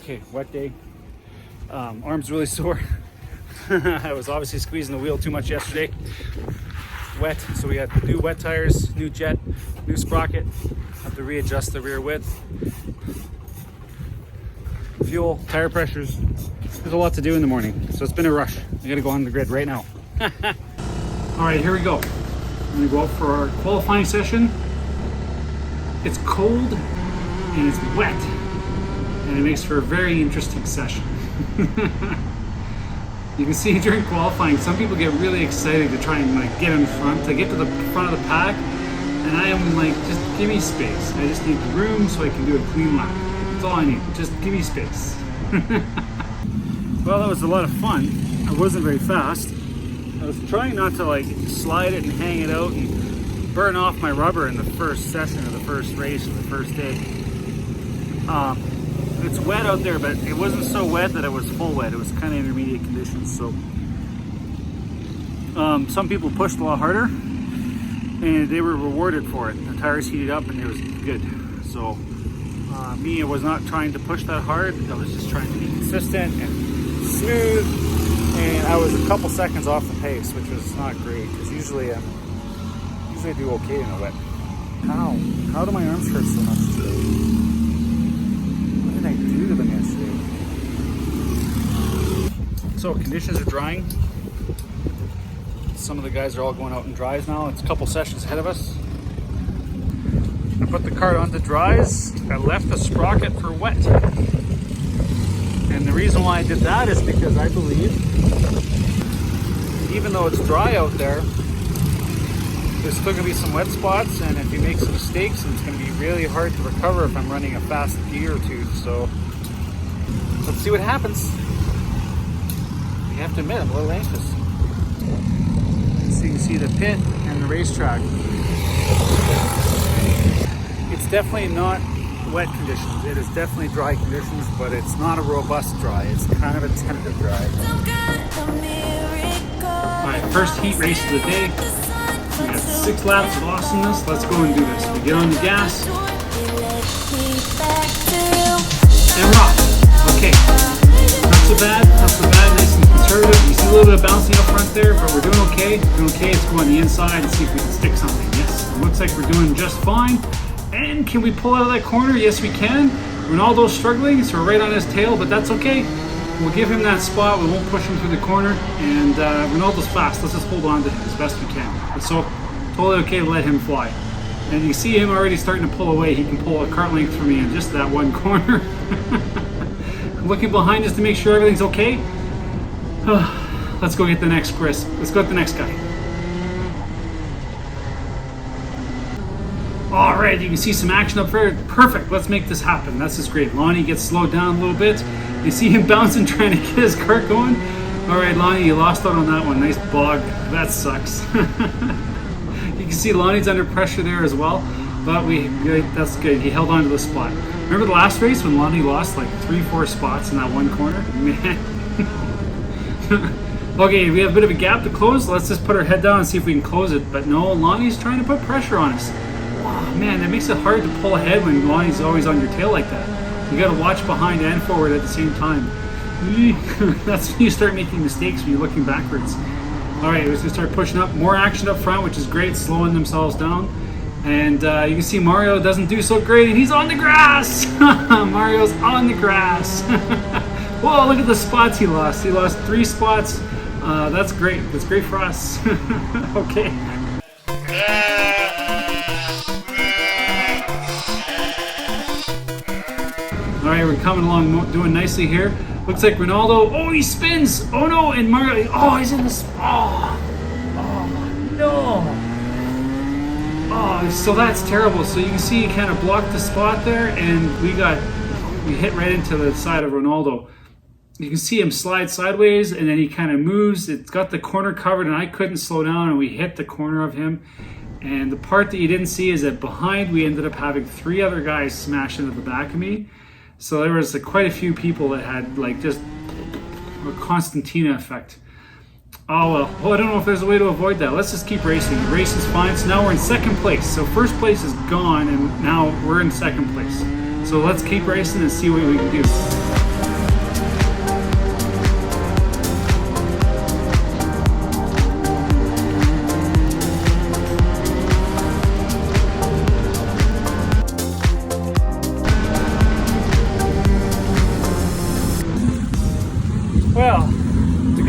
Okay, wet day. Arm's really sore. I was obviously squeezing the wheel too much yesterday. Wet, so we had new wet tires, new jet, new sprocket. Have to readjust the rear width. Fuel, tire pressures. There's a lot to do in the morning, so it's been a rush. I gotta go on the grid right now. All right, here we go. I'm gonna go out for our qualifying session. It's cold and it's wet, and it makes for a very interesting session. You can see during qualifying, some people get really excited to try and like get in front, to get to the front of the pack, and I am like, just give me space. I just need room so I can do a clean lap. That's all I need. Just give me space. Well, that was a lot of fun. I wasn't very fast. I was trying not to like slide it and hang it out and burn off my rubber in the first session of the first race of the first day. It's wet out there, but it wasn't so wet that it was full wet. It was kind of intermediate conditions. So some people pushed a lot harder and they were rewarded for it. The tires heated up and it was good. So me, I was not trying to push that hard. I was just trying to be consistent and smooth. And I was a couple seconds off the pace, which was not great, because usually I do okay in the wet. How do my arms hurt so much today? What did I do to them yesterday? So conditions are drying. Some of the guys are all going out in dries now. It's a couple sessions ahead of us. I put the cart onto dries. I left the sprocket for wet. And the reason why I did that is because I believe, even though it's dry out there, there's still going to be some wet spots, and if you make some mistakes, it's going to be really hard to recover if I'm running a fast gear or two. So let's see what happens. You have to admit, I'm a little anxious. So you can see the pit and the racetrack. It's definitely not wet conditions. It is definitely dry conditions, but it's not a robust dry. It's kind of a tentative dry. Alright, first heat race of the day. We got 6 laps of awesomeness. Let's go and do this. We get on the gas and rock. Okay, not so bad, nice and conservative. You see a little bit of bouncing up front there, but we're doing okay. Let's go on the inside and see if we can stick something. Yes, it looks like we're doing just fine. And can we pull out of that corner? Yes, we can. Ronaldo's struggling, so we're right on his tail, but that's okay. We'll give him that spot. We won't push him through the corner. And Ronaldo's fast. Let's just hold on to him as best we can. But so totally okay to let him fly. And you see him already starting to pull away. He can pull a cart length from me in just that one corner. Looking behind us to make sure everything's okay. Let's go get the next Chris. Let's go get the next guy. All right, you can see some action up there. Perfect, let's make this happen. This is great. Lonnie gets slowed down a little bit. You see him bouncing, trying to get his cart going. All right, Lonnie, you lost out on that one. Nice bog, that sucks. You can see Lonnie's under pressure there as well, but that's good. He held on to the spot. Remember the last race when Lonnie lost like 3-4 spots in that one corner? Man. Okay, we have a bit of a gap to close. Let's just put our head down and see if we can close it. But no, Lonnie's trying to put pressure on us. Oh, man, that makes it hard to pull ahead when Lonnie's always on your tail like that. You got to watch behind and forward at the same time. That's when you start making mistakes, when you're looking backwards. All right, we're just going to start pushing up. More action up front, which is great, slowing themselves down. And you can see Mario doesn't do so great, and he's on the grass. Mario's on the grass. Whoa, look at the spots he lost. He lost 3 spots. That's great. That's great for us. Okay. All right, we're coming along, doing nicely here. Looks like Ronaldo. Oh, he spins. Oh no, and Mario. Oh, he's in the. Oh no. Oh, so that's terrible. So you can see he kind of blocked the spot there, and we hit right into the side of Ronaldo. You can see him slide sideways, and then he kind of moves. It's got the corner covered, and I couldn't slow down, and we hit the corner of him. And the part that you didn't see is that behind, we ended up having 3 other guys smash into the back of me. So there was quite a few people that had like just a Constantina effect. Oh well, I don't know if there's a way to avoid that. Let's just keep racing. The race is fine. So now we're in 2nd place. So first place is gone, and now we're in 2nd place. So let's keep racing and see what we can do.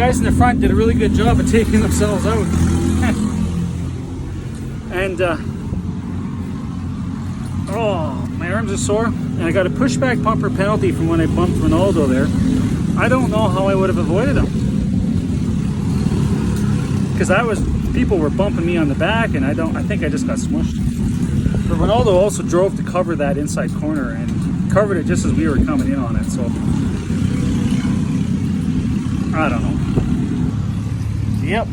guys in the front did a really good job of taking themselves out. And oh, my arms are sore, and I got a pushback bumper penalty from when I bumped Ronaldo there. I don't know how I would have avoided him, because people were bumping me on the back, and I think I just got smushed. But Ronaldo also drove to cover that inside corner and covered it just as we were coming in on it, so I don't know. Yep,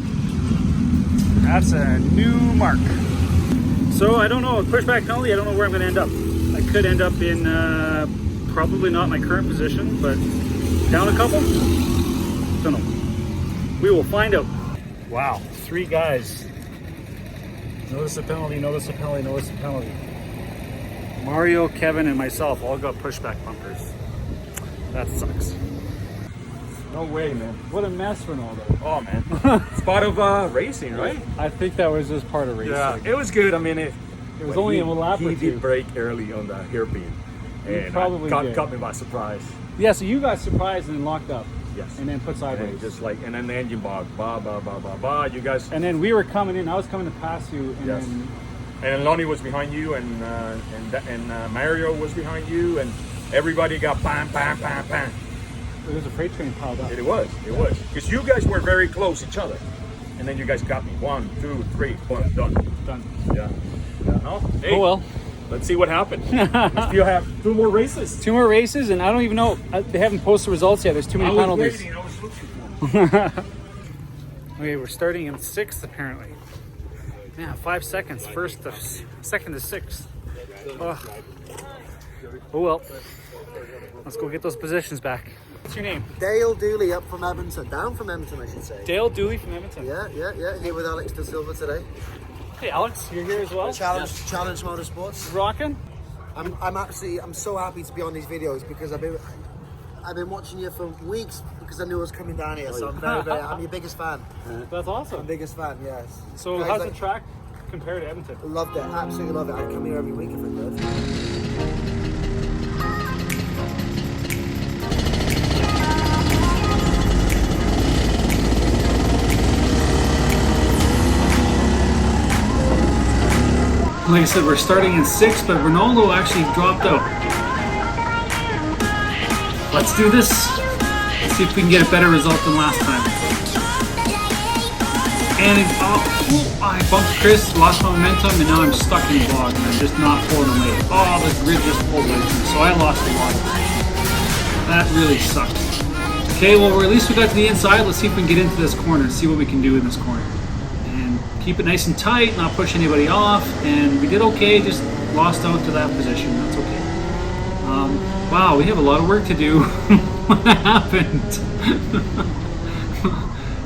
that's a new mark. So I don't know, a pushback penalty, I don't know where I'm going to end up. I could end up in probably not my current position, but down a couple? Don't know. We will find out. Wow, 3 guys. Notice the penalty, notice the penalty, notice the penalty. Mario, Kevin, and myself all got pushback bumpers. That sucks. No way, man. What a mess, Ronaldo. Oh, man. It's part of racing, right? I think that was just part of racing. Yeah, it was good. I mean, it was only a lap or He two. did break early on the hairpin. And probably did. caught me by surprise. Yeah, so you got surprised and locked up. Yes. And then put sideways. And just like, and then the engine bog, you guys. And then we were coming in. I was coming to pass you, and Yes. then And Lonnie was behind you, and Mario was behind you, and everybody got bam, bam, bam, bam. there was a freight train piled up. It was. Because you guys were very close each other. And then you guys got me. 1, 2, 3, boom, done. Done. Yeah. No? Hey, Oh well. let's see what happened. We still have 2 more races. 2 more races, and I don't even know. They haven't posted results yet. There's too many penalties. I was looking for them. Okay, we're starting in 6th apparently. Yeah, 5 seconds. Second to 6th. Oh well. Let's go get those positions back. What's your name? Dale Dooley up from Edmonton, down from Edmonton I should say. Dale Dooley from Edmonton. Yeah, here with Alex De Silva today. Hey Alex, you're here as well? Challenge Motorsports. Rocking? I'm so happy to be on these videos because I've been watching you for weeks because I knew I was coming down here, so I'm your biggest fan. That's awesome. I'm biggest fan, yes. So Guys, how's like, the track compared to Edmonton? Loved it, absolutely love it. I'd come here every week if I could. Like I said, we're starting in 6th, but Ronaldo actually dropped out. Let's do this. Let's see if we can get a better result than last time. And I bumped Chris, lost my momentum, and now I'm stuck in the bog, and I'm just not pulling away. Oh, the grid just pulled away from me, so I lost the bog. That really sucks. Okay, well, at least we got to the inside. Let's see if we can get into this corner and see what we can do in this corner. And keep it nice and tight, not push anybody off, and we did okay, just lost out to that position. That's okay. Wow, we have a lot of work to do. What happened?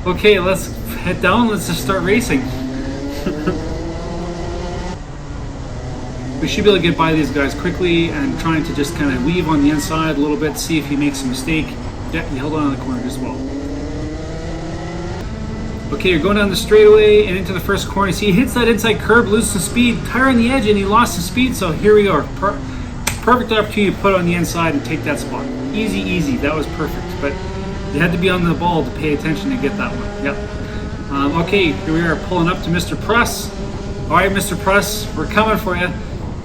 Okay, let's head down. Let's just start racing. We should be able to get by these guys quickly, and trying to just kind of weave on the inside a little bit, see if he makes a mistake. Yeah, he held on the corner as well. Okay, you're going down the straightaway and into the first corner. See, he hits that inside curb, loses some speed, tire on the edge, and he lost some speed. So here we are. Perfect opportunity to put on the inside and take that spot. Easy. That was perfect. But you had to be on the ball to pay attention to get that one. Yep. Okay, here we are pulling up to Mr. Pruss. All right, Mr. Pruss, we're coming for you.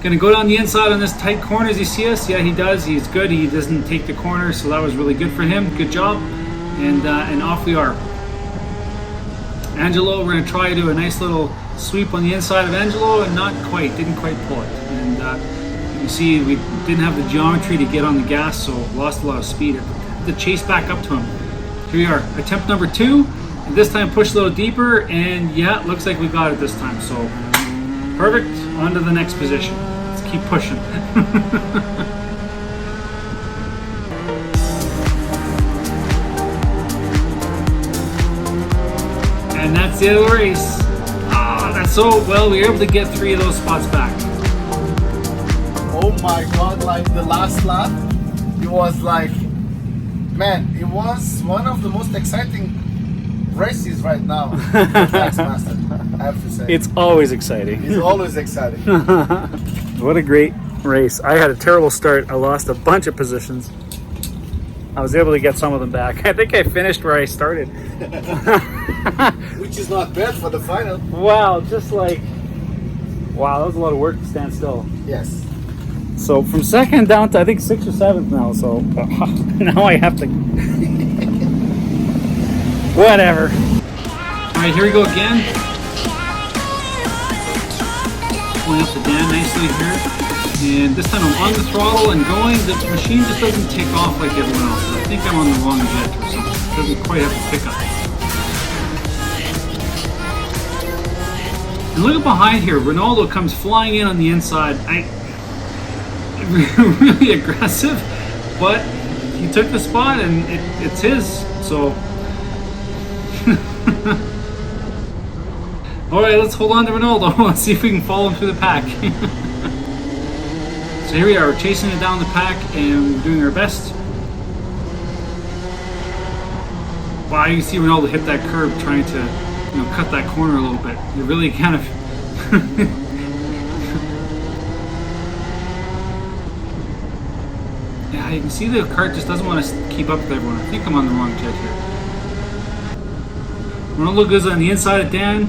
Gonna go down the inside on this tight corner. Does he see us? Yeah, he does. He's good. He doesn't take the corner, so that was really good for him. Good job. And off we are. Angelo, we're gonna try to do a nice little sweep on the inside of Angelo, and didn't quite pull it. And you can see we didn't have the geometry to get on the gas, so lost a lot of speed. Had to chase back up to him. Here we are, attempt number 2. And this time push a little deeper, and yeah, it looks like we got it this time. So perfect, on to the next position. Let's keep pushing. And that's the end of the race. That's so well. We were able to get 3 of those spots back. Oh my god, like the last lap, it was like, man, it was one of the most exciting races right now. Thanks, Master, I have to say. It's always exciting. It's always exciting. What a great race. I had a terrible start. I lost a bunch of positions. I was able to get some of them back. I think I finished where I started. Which is not bad for the final. Wow, just like, wow, that was a lot of work to stand still. Yes. So from second down to I think 6th or 7th now, so now I have to, whatever. All right, here we go again. Pulling up the dam nicely here. And this time I'm on the throttle and going. The machine just doesn't take off like everyone else. I think I'm on the wrong jet or something. It doesn't quite have the pickup. And look at behind here. Ronaldo comes flying in on the inside. Really aggressive, but he took the spot and it's his. So, all right, let's hold on to Ronaldo. Let's see if we can follow him through the pack. So here we are, chasing it down the pack and doing our best. Wow, you can see Ronaldo hit that curb trying to, cut that corner a little bit. It really kind of. Yeah, you can see the kart just doesn't want to keep up with everyone. I think I'm on the wrong jet here. Ronaldo goes on the inside of Dan.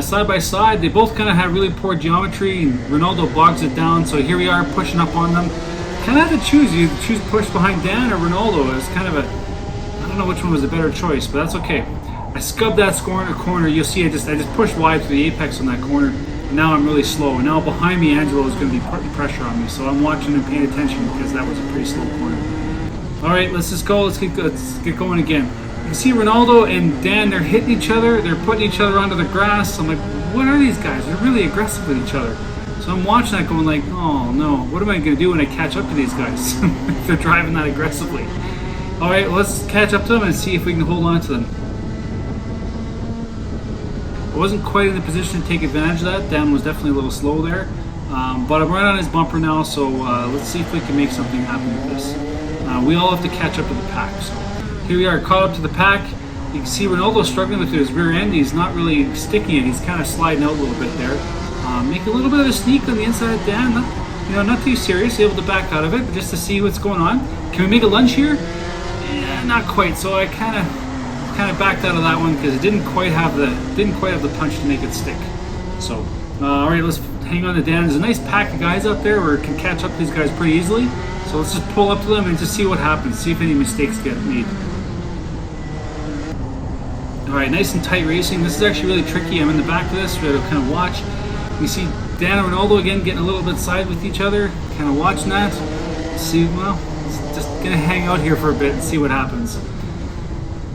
Side by side, they both kind of have really poor geometry, and Ronaldo bogs it down. So here we are pushing up on them. Kind of have to choose. You choose push behind Dan or Ronaldo. It's kind of a, I don't know which one was a better choice, but that's okay. I scubbed that corner. You'll see I just pushed wide through the apex on that corner. And now I'm really slow. And now behind me, Angelo is going to be putting pressure on me. So I'm watching and paying attention because that was a pretty slow corner. All right, let's just go. Let's get going again. You see Ronaldo and Dan, they're hitting each other. They're putting each other onto the grass. I'm like, what are these guys? They're really aggressive with each other. So I'm watching that going like, oh no, what am I going to do when I catch up to these guys? If they're driving that aggressively. All right, let's catch up to them and see if we can hold on to them. I wasn't quite in the position to take advantage of that. Dan was definitely a little slow there. But I'm right on his bumper now, so let's see if we can make something happen with this. We all have to catch up to the pack. So here we are, caught up to the pack. You can see Ronaldo struggling with his rear end. He's not really sticking it. He's kind of sliding out a little bit there. Make a little bit of a sneak on the inside of Dan. Not too serious. Able to back out of it, but just to see what's going on. Can we make a lunge here? Yeah, not quite. So I kind of backed out of that one because it didn't quite have the punch to make it stick. So all right, let's hang on to Dan. There's a nice pack of guys up there where it can catch up to these guys pretty easily. So let's just pull up to them and just see what happens. See if any mistakes get made. All right, nice and tight racing. This is actually really tricky. I'm in the back of this. We have to kind of watch. We see Dan and Ronaldo again getting a little bit side with each other. Kind of watching that. See, well, just gonna hang out here for a bit and see what happens.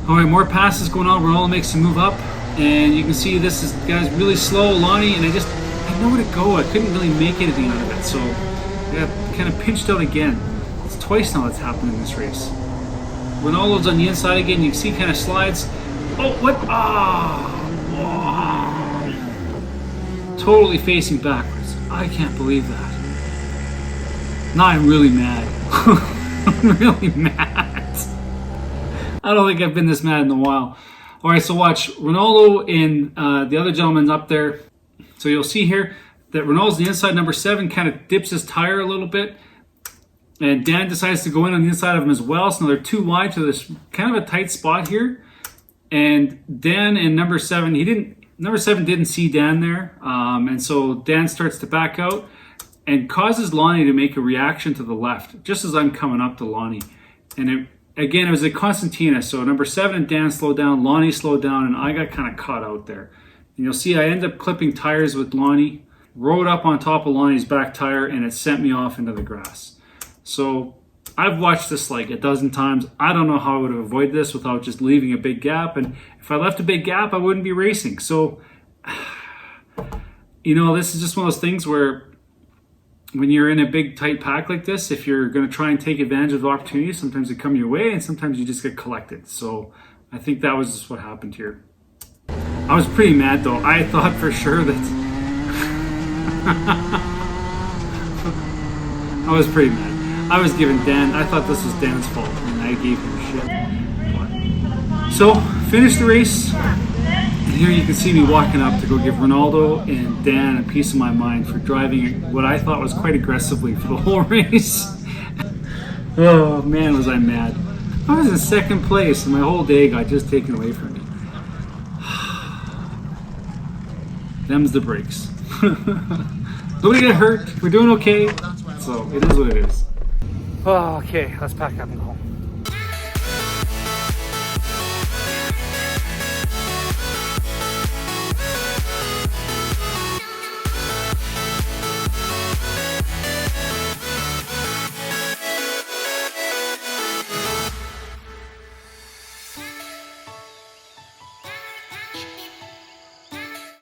All right, more passes going on. Ronaldo makes a move up, and you can see this guy's really slow, Lonnie, and I had nowhere to go. I couldn't really make anything out of it, so I got kind of pinched out again. It's twice now that's happened in this race. Ronaldo's on the inside again. You can see kind of slides. Oh, what? Totally facing backwards. I can't believe that. Now I'm really mad. I'm really mad. I don't think I've been this mad in a while. All right, so watch Ronaldo and the other gentleman's up there. So you'll see here that Ronaldo's the inside, number 7, kind of dips his tire a little bit. And Dan decides to go in on the inside of him as well. So now they're too wide, so there's kind of a tight spot here. And Dan and number 7, number 7 didn't see Dan there. And so Dan starts to back out and causes Lonnie to make a reaction to the left, just as I'm coming up to Lonnie. And it was a Constantina. So number 7 and Dan slowed down, Lonnie slowed down, and I got kind of caught out there. And you'll see I end up clipping tires with Lonnie, rode up on top of Lonnie's back tire, and it sent me off into the grass. So I've watched this like a dozen times. I don't know how I would have avoided this without just leaving a big gap. And if I left a big gap, I wouldn't be racing. So, this is just one of those things where when you're in a big tight pack like this, if you're going to try and take advantage of the opportunities, sometimes they come your way and sometimes you just get collected. So I think that was just what happened here. I was pretty mad though. I thought for sure that I was pretty mad. I was giving Dan, I thought this was Dan's fault and I gave him shit. So finished the race. And here you can see me walking up to go give Ronaldo and Dan a piece of my mind for driving what I thought was quite aggressively for the whole race. Oh man, was I mad. I was in second place and my whole day got just taken away from me. Them's the breaks. Nobody get hurt. We're doing okay. So it is what it is. Oh, okay, let's pack up and go home.